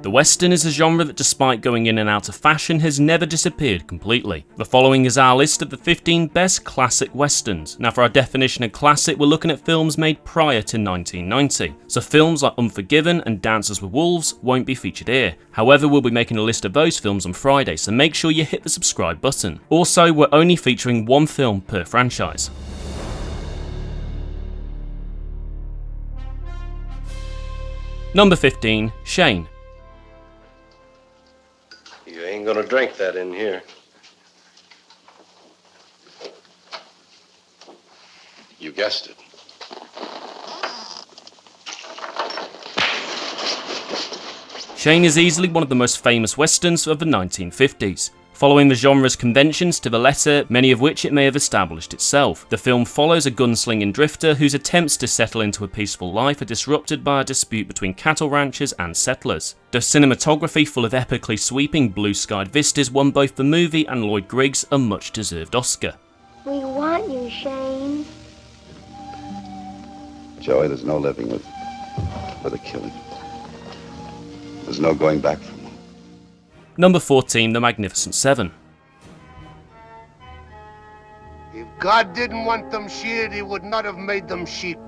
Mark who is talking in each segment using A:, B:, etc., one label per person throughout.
A: The Western is a genre that, despite going in and out of fashion, has never disappeared completely. The following is our list of the 15 best classic Westerns. Now for our definition of classic, we're looking at films made prior to 1990. So films like Unforgiven and Dances with Wolves won't be featured here. However, we'll be making a list of those films on Friday, so make sure you hit the subscribe button. Also, we're only featuring one film per franchise. Number 15, Shane.
B: You ain't gonna drink that in here. You guessed it.
A: Shane is easily one of the most famous westerns of the 1950s. Following the genre's conventions to the letter, many of which it may have established itself, the film follows a gunslinging drifter whose attempts to settle into a peaceful life are disrupted by a dispute between cattle ranchers and settlers. The cinematography, full of epically sweeping blue-skied vistas, won both the movie and Lloyd Griggs a much-deserved Oscar.
C: We want you, Shane.
D: Joey, there's no living with a killing. There's no going back from them.
A: Number 14, The Magnificent Seven.
E: If God didn't want them sheared, he would not have made them sheep.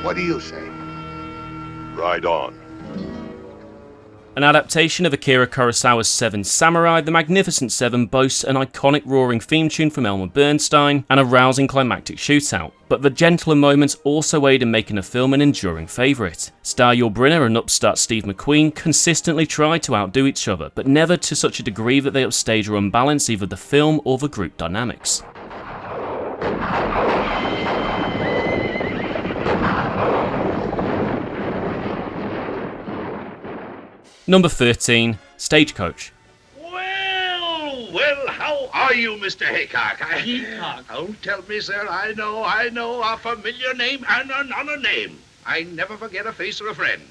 E: What do you say?
B: Ride on.
A: An adaptation of Akira Kurosawa's Seven Samurai, The Magnificent Seven boasts an iconic roaring theme tune from Elmer Bernstein and a rousing climactic shootout, but the gentler moments also aid in making the film an enduring favourite. Star Yul Brynner and upstart Steve McQueen consistently try to outdo each other, but never to such a degree that they upstage or unbalance either the film or the group dynamics. Number 13, Stagecoach.
F: Well, how are you, Mr. Haycock? Haycock. Don't tell me, sir. I know, a familiar name and another name. I never forget a face or a friend.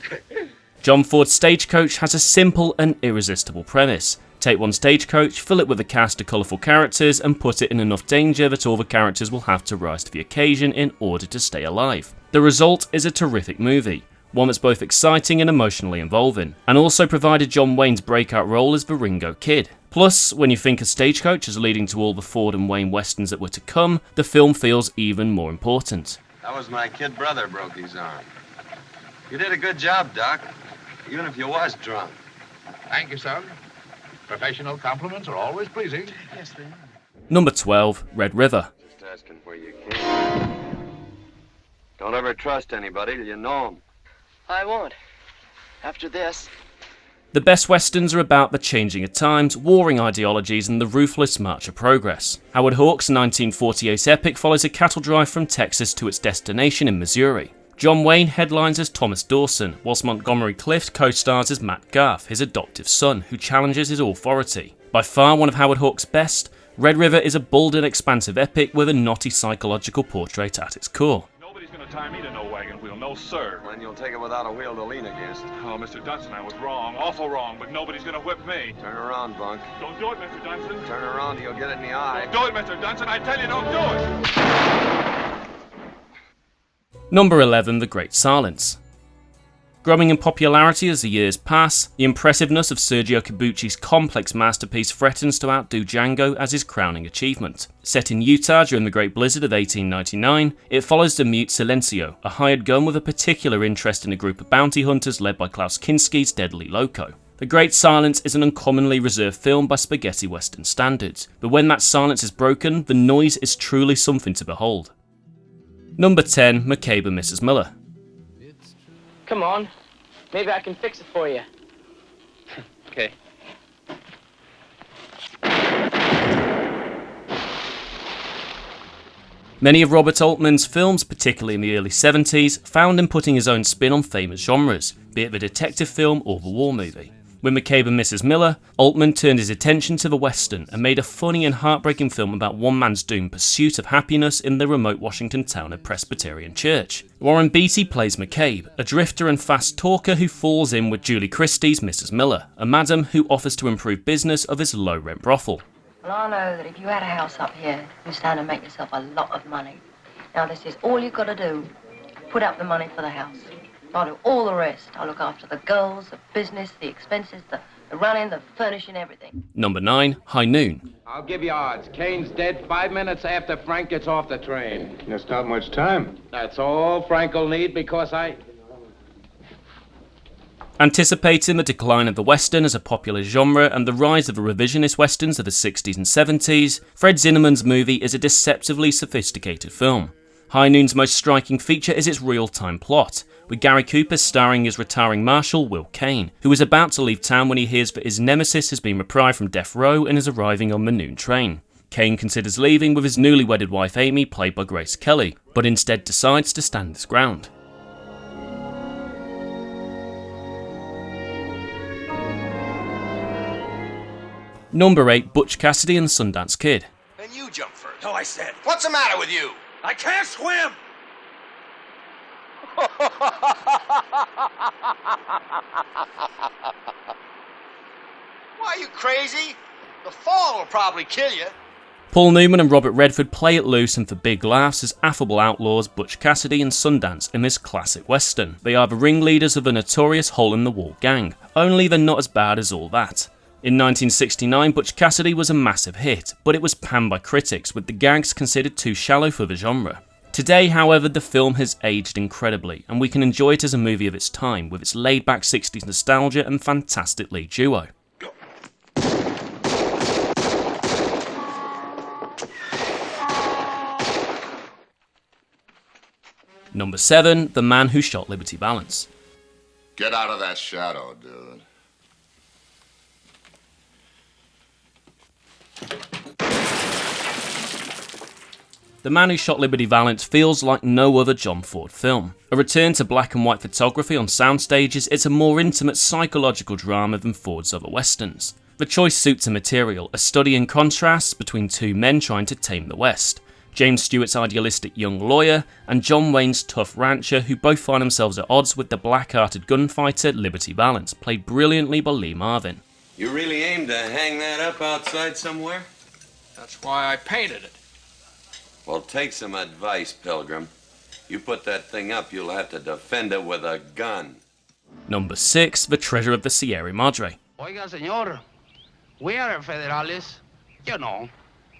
A: John Ford's Stagecoach has a simple and irresistible premise. Take one stagecoach, fill it with a cast of colourful characters, and put it in enough danger that all the characters will have to rise to the occasion in order to stay alive. The result is a terrific movie. One that's both exciting and emotionally involving, and also provided John Wayne's breakout role as the Ringo Kid. Plus, when you think of Stagecoach as leading to all the Ford and Wayne westerns that were to come, the film feels even more important.
G: That was my kid brother broke his arm. You did a good job, Doc, even if you was drunk.
F: Thank you, son. Professional compliments are always pleasing.
G: Yes, they are.
A: Number 12, Red River.
G: Just asking where you came. Don't ever trust anybody till you know them.
H: I won't. After this.
A: The best westerns are about the changing of times, warring ideologies, and the ruthless march of progress. Howard Hawks' 1948 epic follows a cattle drive from Texas to its destination in Missouri. John Wayne headlines as Thomas Dawson, whilst Montgomery Clift co-stars as Matt Garth, his adoptive son, who challenges his authority. By far one of Howard Hawks' best, Red River is a bold and expansive epic with a knotty psychological portrait at its core.
I: Nobody's gonna tie me to no wagon wheel, no sir.
G: When you'll take it without a wheel to lean against.
I: Oh, Mr. Dunson, I was wrong, awful wrong, but nobody's gonna whip me.
G: Turn around, Bunk.
I: Don't do it, Mr. Dunson.
G: Turn around, you'll get it in the eye.
I: Do it, Mr. Dunson, I tell you, don't do it!
A: Number 11, The Great Silence. Growing in popularity as the years pass, the impressiveness of Sergio Corbucci's complex masterpiece threatens to outdo Django as his crowning achievement. Set in Utah during the Great Blizzard of 1899, it follows the Mute Silencio, a hired gun with a particular interest in a group of bounty hunters led by Klaus Kinski's Deadly Loco. The Great Silence is an uncommonly reserved film by spaghetti western standards, but when that silence is broken, the noise is truly something to behold. Number 10, McCabe and Mrs. Miller.
H: Come on. Maybe I can fix it for you.
G: Okay.
A: Many of Robert Altman's films, particularly in the early 70s, found him putting his own spin on famous genres, be it the detective film or the war movie. With McCabe and Mrs. Miller, Altman turned his attention to the western and made a funny and heartbreaking film about one man's doomed pursuit of happiness in the remote Washington town of Presbyterian Church. Warren Beatty plays McCabe, a drifter and fast talker who falls in with Julie Christie's Mrs. Miller, a madam who offers to improve business of his low-rent brothel.
C: Well, I know that if you had a house up here, you stand to make yourself a lot of money. Now, this is all you've got to do. Put up the money for the house. I'll do all the rest. I'll look after the girls, the business, the expenses, the running, the furnishing, everything.
A: Number 9, High Noon.
J: I'll give you odds. Kane's dead 5 minutes after Frank gets off the train.
E: That's not much time.
J: That's all Frank'll need because I...
A: Anticipating the decline of the Western as a popular genre and the rise of the revisionist Westerns of the 60s and 70s, Fred Zinnemann's movie is a deceptively sophisticated film. High Noon's most striking feature is its real-time plot, with Gary Cooper starring as retiring Marshal Will Kane, who is about to leave town when he hears that his nemesis has been reprieved from death row and is arriving on the noon train. Kane considers leaving with his newly wedded wife Amy, played by Grace Kelly, but instead decides to stand his ground. Number 8, Butch Cassidy and the Sundance Kid.
F: Then you jump first. No, I said. What's the matter with you? I can't swim! Why, are you crazy? The fall will probably kill you.
A: Paul Newman and Robert Redford play it loose and for big laughs as affable outlaws Butch Cassidy and Sundance in this classic western. They are the ringleaders of a notorious hole-in-the-wall gang, only they're not as bad as all that. In 1969, Butch Cassidy was a massive hit, but it was panned by critics, with the gags considered too shallow for the genre. Today, however, the film has aged incredibly, and we can enjoy it as a movie of its time, with its laid-back 60s nostalgia and fantastic lead duo. Number 7, The Man Who Shot Liberty Valance.
B: Get out of that shadow, dude.
A: The Man Who Shot Liberty Valance feels like no other John Ford film. A return to black and white photography on sound stages, it's a more intimate psychological drama than Ford's other westerns. The choice suits the material, a study in contrasts between two men trying to tame the West. James Stewart's idealistic young lawyer, and John Wayne's tough rancher, who both find themselves at odds with the black-hearted gunfighter Liberty Valance, played brilliantly by Lee Marvin.
G: You really aim to hang that up outside somewhere?
J: That's why I painted it.
G: Well, take some advice, Pilgrim. You put that thing up, you'll have to defend it with a gun.
A: Number 6, The Treasure of the Sierra Madre.
J: Oiga, señor, we are federales. You know,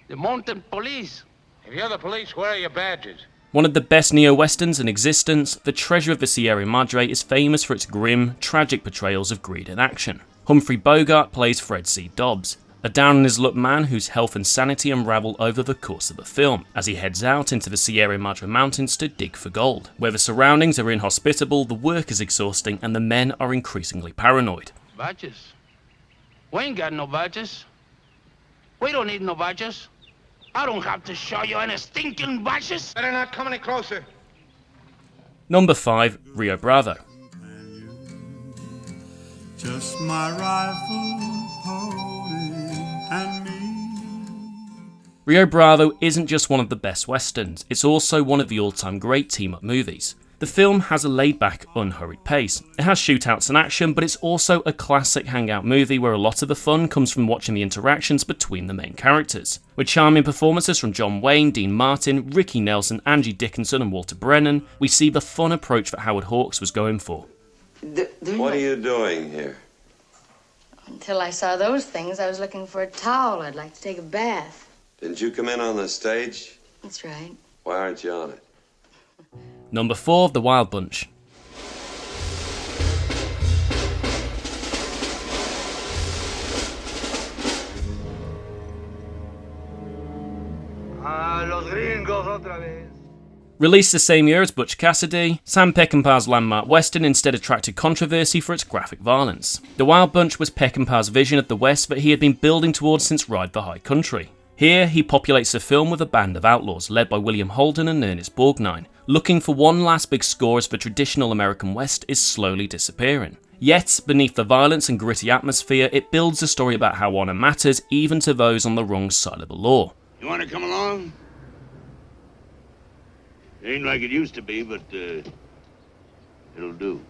J: the mountain police. If you're the police, where are your badges?
A: One of the best neo-westerns in existence, The Treasure of the Sierra Madre is famous for its grim, tragic portrayals of greed and action. Humphrey Bogart plays Fred C. Dobbs, a down-on-his-luck man whose health and sanity unravel over the course of the film, as he heads out into the Sierra Madre Mountains to dig for gold. Where the surroundings are inhospitable, the work is exhausting, and the men are increasingly paranoid.
J: Badges? We ain't got no badges. We don't need no badges. I don't have to show you any stinking badges. Better not come any closer.
A: Number 5, Rio Bravo.
K: Just my rifle, pony, and me.
A: Rio Bravo isn't just one of the best westerns, it's also one of the all-time great team-up movies. The film has a laid-back, unhurried pace. It has shootouts and action, but it's also a classic hangout movie where a lot of the fun comes from watching the interactions between the main characters. With charming performances from John Wayne, Dean Martin, Ricky Nelson, Angie Dickinson and Walter Brennan, we see the fun approach that Howard Hawks was going for.
G: What are you doing here?
L: Until I saw those things, I was looking for a towel. I'd like to take a bath.
G: Didn't you come in on the stage?
L: That's right.
G: Why aren't you on it?
A: Number 4, The Wild Bunch.
E: Los gringos otra vez.
A: Released the same year as Butch Cassidy, Sam Peckinpah's landmark western instead attracted controversy for its graphic violence. The Wild Bunch was Peckinpah's vision of the West that he had been building towards since Ride the High Country. Here, he populates the film with a band of outlaws led by William Holden and Ernest Borgnine, looking for one last big score as the traditional American West is slowly disappearing. Yet, beneath the violence and gritty atmosphere, it builds a story about how honor matters even to those on the wrong side of the law.
F: You want to come along? It ain't like it used to be, but it'll do.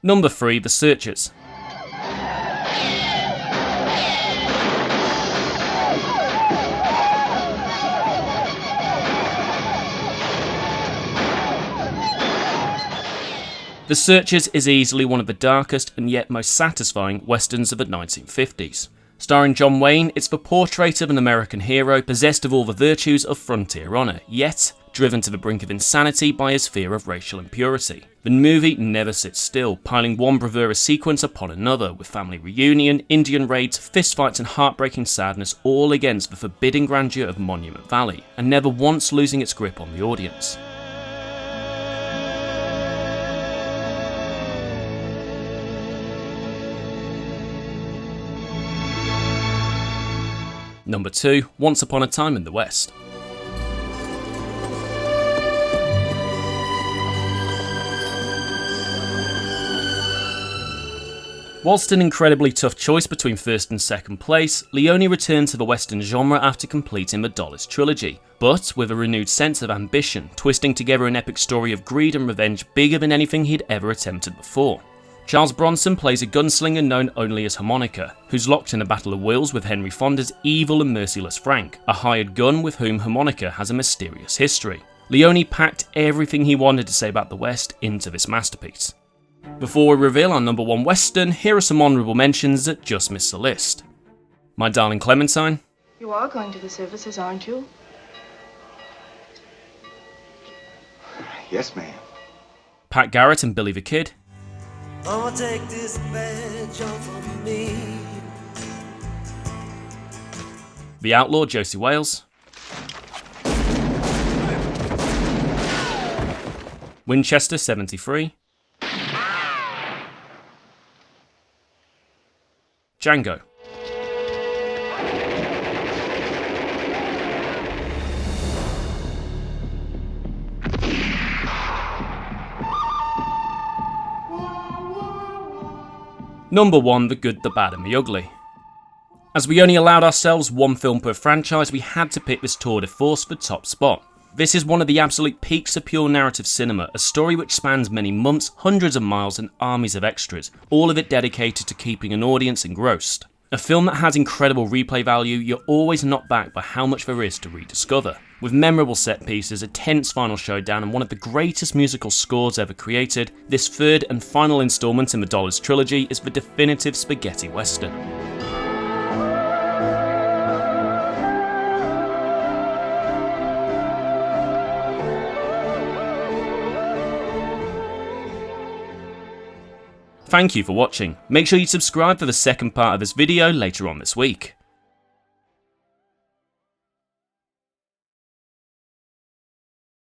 A: Number 3, The Searchers. The Searchers is easily one of the darkest and yet most satisfying westerns of the 1950s. Starring John Wayne, it's the portrait of an American hero possessed of all the virtues of frontier honour, yet driven to the brink of insanity by his fear of racial impurity. The movie never sits still, piling one bravura sequence upon another, with family reunion, Indian raids, fistfights and heartbreaking sadness, all against the forbidding grandeur of Monument Valley, and never once losing its grip on the audience. Number 2, Once Upon a Time in the West. Whilst an incredibly tough choice between first and second place, Leone returned to the western genre after completing the Dollars trilogy, but with a renewed sense of ambition, twisting together an epic story of greed and revenge bigger than anything he'd ever attempted before. Charles Bronson plays a gunslinger known only as Harmonica, who's locked in a battle of wills with Henry Fonda's evil and merciless Frank, a hired gun with whom Harmonica has a mysterious history. Leone packed everything he wanted to say about the West into this masterpiece. Before we reveal our number 1 Western, here are some honourable mentions that just missed the list. My Darling Clementine.
L: You are going to the services, aren't you?
M: Yes, ma'am.
A: Pat Garrett and Billy the Kid.
N: I'ma take this badge off of me.
A: The Outlaw, Josie Wales. Winchester 73. Django. Number 1, The Good, the Bad and the Ugly. As we only allowed ourselves one film per franchise, we had to pick this tour de force for top spot. This is one of the absolute peaks of pure narrative cinema, a story which spans many months, hundreds of miles and armies of extras, all of it dedicated to keeping an audience engrossed. A film that has incredible replay value, you're always knocked back by how much there is to rediscover. With memorable set pieces, a tense final showdown and one of the greatest musical scores ever created, this third and final installment in the Dollars trilogy is the definitive spaghetti western. Thank you for watching. Make sure you subscribe for the second part of this video later on this week.